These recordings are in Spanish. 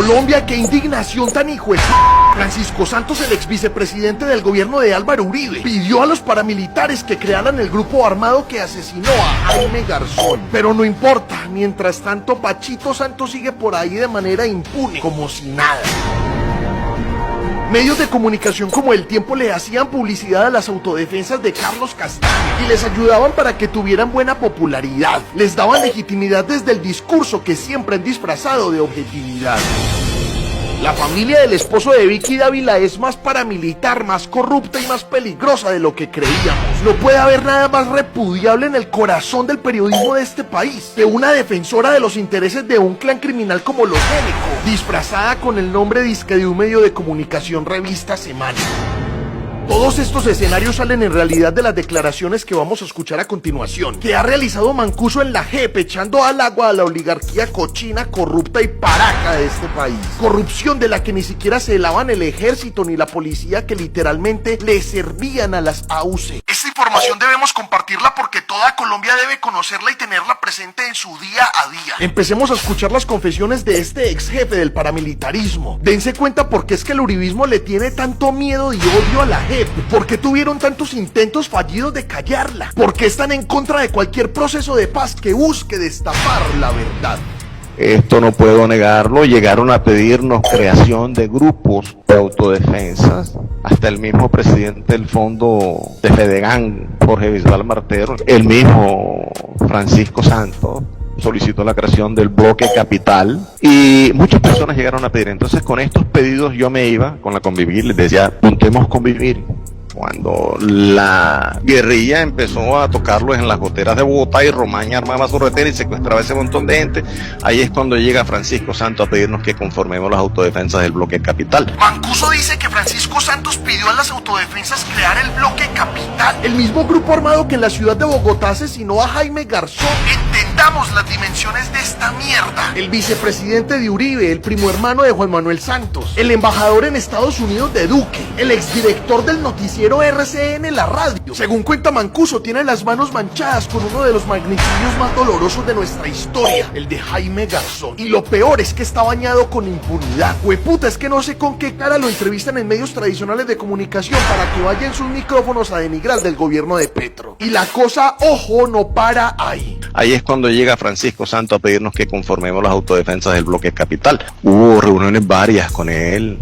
Colombia, qué indignación tan hijo de... Francisco Santos, el ex vicepresidente del gobierno de Álvaro Uribe, pidió a los paramilitares que crearan el grupo armado que asesinó a Jaime Garzón. Pero no importa, mientras tanto Pachito Santos sigue por ahí de manera impune, como si nada. Medios de comunicación como El Tiempo le hacían publicidad a las autodefensas de Carlos Castaño y les ayudaban para que tuvieran buena popularidad. Les daban legitimidad desde el discurso que siempre han disfrazado de objetividad. La familia del esposo de Vicky Dávila es más paramilitar, más corrupta y más peligrosa de lo que creíamos. No puede haber nada más repudiable en el corazón del periodismo de este país que una defensora de los intereses de un clan criminal como los Géneco, disfrazada con el nombre disque de un medio de comunicación Revista Semana. Todos estos escenarios salen en realidad de las declaraciones que vamos a escuchar a continuación, que ha realizado Mancuso en la JEP, echando al agua a la oligarquía cochina, corrupta y paraca de este país. Corrupción de la que ni siquiera se lavan el ejército ni la policía, que literalmente le servían a las AUC. Esta información debemos compartirla porque toda Colombia debe conocerla y tenerla presente en su día a día. Empecemos a escuchar las confesiones de este ex jefe del paramilitarismo. Dense cuenta por qué es que el uribismo le tiene tanto miedo y odio a la JEP. ¿Por qué tuvieron tantos intentos fallidos de callarla? ¿Por qué están en contra de cualquier proceso de paz que busque destapar la verdad? Esto no puedo negarlo, llegaron a pedirnos creación de grupos de autodefensas, hasta el mismo presidente del fondo de Fedegan, Jorge Bisbal Martero, el mismo Francisco Santos, solicitó la creación del bloque capital y muchas personas llegaron a pedir. Entonces con estos pedidos yo me iba con la Convivir, les decía, juntemos Convivir. Cuando la guerrilla empezó a tocarlos en las goteras de Bogotá y Romaña armaba su retén y secuestraba ese montón de gente, ahí es cuando llega Francisco Santos a pedirnos que conformemos las autodefensas del bloque capital. Mancuso dice que Francisco Santos pidió a las autodefensas crear el bloque capital, el mismo grupo armado que en la ciudad de Bogotá asesinó a Jaime Garzón. Entendamos las dimensiones de esta mierda. El vicepresidente de Uribe, el primo hermano de Juan Manuel Santos, el embajador en Estados Unidos de Duque, el exdirector del noticiero RCN, la radio. Según cuenta Mancuso, tiene las manos manchadas con uno de los magnicidios más dolorosos de nuestra historia, el de Jaime Garzón. Y lo peor es que está bañado con impunidad. Hueputa, es que no sé con qué cara lo entrevistan en medios tradicionales de comunicación para que vaya en sus micrófonos a denigrar del gobierno de Petro. Y la cosa, ojo, no para ahí. Ahí es cuando llega Francisco Santos a pedirnos que conformemos las autodefensas del bloque capital. Hubo reuniones varias con él,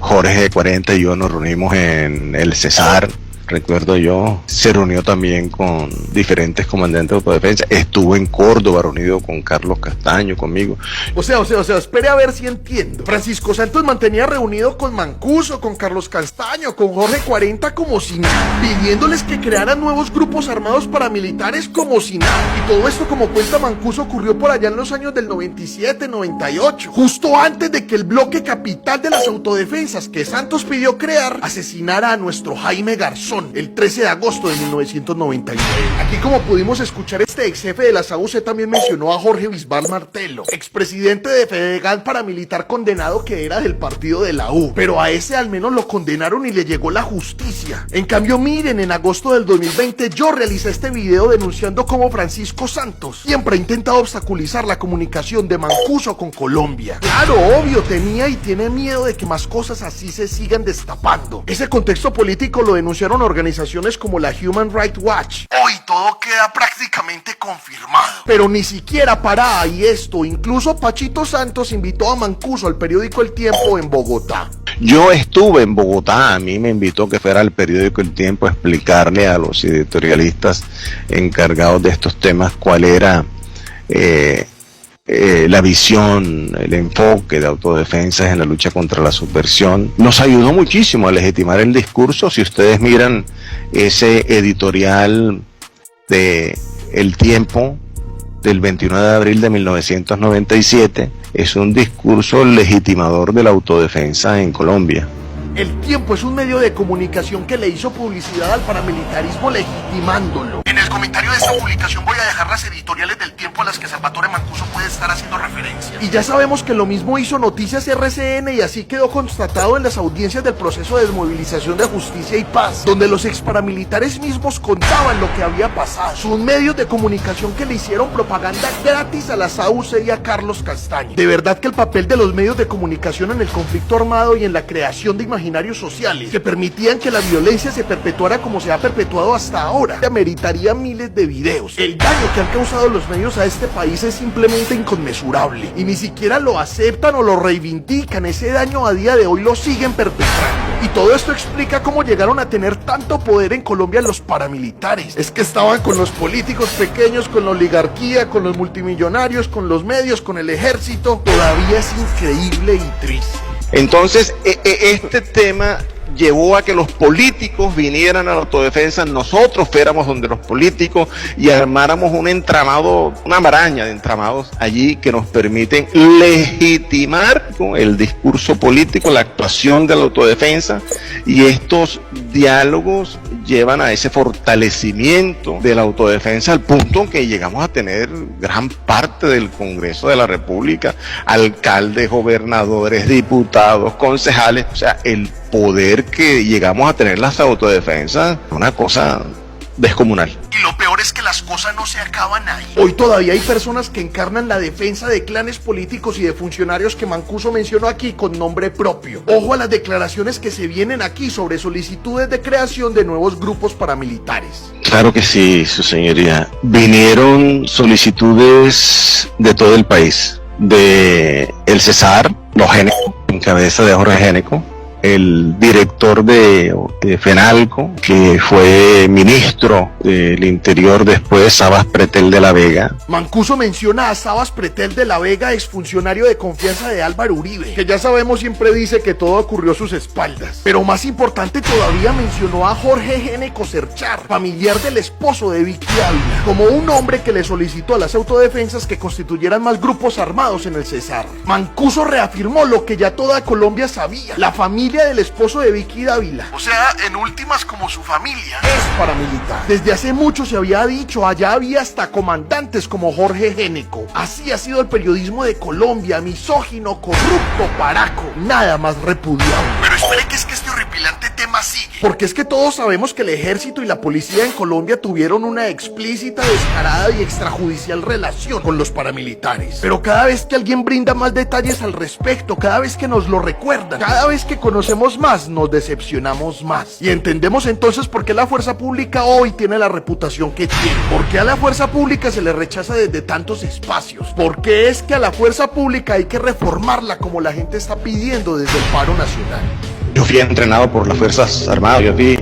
Jorge de 40 y yo nos reunimos en el Cesar, recuerdo yo, se reunió también con diferentes comandantes de autodefensa, estuvo en Córdoba reunido con Carlos Castaño, conmigo. O sea, espere a ver si entiendo. Francisco Santos mantenía reunido con Mancuso, con Carlos Castaño, con Jorge 40 como si nada, pidiéndoles que crearan nuevos grupos armados paramilitares como si nada. Y todo esto, como cuenta Mancuso, ocurrió por allá en los años del 97, 98, justo antes de que el bloque capital de las autodefensas que Santos pidió crear asesinara a nuestro Jaime Garzón el 13 de agosto de 1999. Aquí, como pudimos escuchar, este ex jefe de las AUC también mencionó a Jorge Bisbal Martelo, expresidente de Fedegan paramilitar condenado que era del partido de la U, pero a ese al menos lo condenaron y le llegó la justicia. En cambio, miren, en agosto del 2020 yo realicé este video denunciando cómo Francisco Santos siempre ha intentado obstaculizar la comunicación de Mancuso con Colombia. Claro, obvio, tenía y tiene miedo de que más cosas así se sigan destapando. Ese contexto político lo denunciaron organizaciones como la Human Rights Watch. Hoy todo queda prácticamente confirmado. Pero ni siquiera para ahí esto. Incluso Pachito Santos invitó a Mancuso al periódico El Tiempo en Bogotá. Yo estuve en Bogotá, a mí me invitó que fuera al periódico El Tiempo a explicarle a los editorialistas encargados de estos temas cuál era la visión, el enfoque de autodefensas en la lucha contra la subversión. Nos ayudó muchísimo a legitimar el discurso. Si ustedes miran ese editorial de El Tiempo del 29 de abril de 1997, es un discurso legitimador de la autodefensa en Colombia. El Tiempo es un medio de comunicación que le hizo publicidad al paramilitarismo legitimándolo. En el el comentario de esta publicación voy a dejar las editoriales del Tiempo a las que Salvatore Mancuso puede estar haciendo referencia. Y ya sabemos que lo mismo hizo Noticias RCN y así quedó constatado en las audiencias del proceso de desmovilización de Justicia y Paz, donde los exparamilitares mismos contaban lo que había pasado. Son medios de comunicación que le hicieron propaganda gratis a la SAUC y a Carlos Castaño. De verdad que el papel de los medios de comunicación en el conflicto armado y en la creación de imaginarios sociales que permitían que la violencia se perpetuara como se ha perpetuado hasta ahora, ameritaría miles de videos. El daño que han causado los medios a este país es simplemente inconmensurable y ni siquiera lo aceptan o lo reivindican. Ese daño a día de hoy lo siguen perpetrando. Y todo esto explica cómo llegaron a tener tanto poder en Colombia los paramilitares. Es que estaban con los políticos pequeños, con la oligarquía, con los multimillonarios, con los medios, con el ejército. Todavía es increíble y triste. Entonces, este tema llevó a que los políticos vinieran a la autodefensa, nosotros fuéramos donde los políticos y armáramos un entramado, una maraña de entramados allí que nos permiten legitimar el discurso político, la actuación de la autodefensa, y estos diálogos llevan a ese fortalecimiento de la autodefensa al punto en que llegamos a tener gran parte del Congreso de la República, alcaldes, gobernadores, diputados, concejales, o sea, el poder que llegamos a tener las autodefensas, una cosa descomunal. Y lo peor es que las cosas no se acaban ahí. Hoy todavía hay personas que encarnan la defensa de clanes políticos y de funcionarios que Mancuso mencionó aquí con nombre propio. Ojo a las declaraciones que se vienen aquí sobre solicitudes de creación de nuevos grupos paramilitares. Claro que sí, su señoría. Vinieron solicitudes de todo el país, de el Cesar, los Géneco, en cabeza de Jorge Géneco, el director de FENALCO, que fue ministro del Interior después, Sabas Pretel de la Vega. Mancuso menciona a Sabas Pretel de la Vega, exfuncionario de confianza de Álvaro Uribe, que ya sabemos siempre dice que todo ocurrió a sus espaldas. Pero más importante todavía, mencionó a Jorge Géneco Cerchar, familiar del esposo de Vicky Ávila, como un hombre que le solicitó a las autodefensas que constituyeran más grupos armados en el Cesar. Mancuso reafirmó lo que ya toda Colombia sabía: la familia del esposo de Vicky Dávila, o sea, en últimas como su familia, es paramilitar. Desde hace mucho se había dicho, allá había hasta comandantes como Jorge Géneco. Así ha sido el periodismo de Colombia, misógino, corrupto, paraco, nada más repudiable. Pero espere que es que este horripilante tema sigue, porque es que todos sabemos que el ejército y la policía en Colombia tuvieron una explícita, descarada y extrajudicial relación con los paramilitares. Pero cada vez que alguien brinda más detalles al respecto, cada vez que nos lo recuerdan, cada vez que conocemos más, nos decepcionamos más. Y entendemos entonces por qué la fuerza pública hoy tiene la reputación que tiene. ¿Por qué a la fuerza pública se le rechaza desde tantos espacios? ¿Por qué es que a la fuerza pública hay que reformarla como la gente está pidiendo desde el paro nacional? Yo fui entrenado por las Fuerzas Armadas, yo fui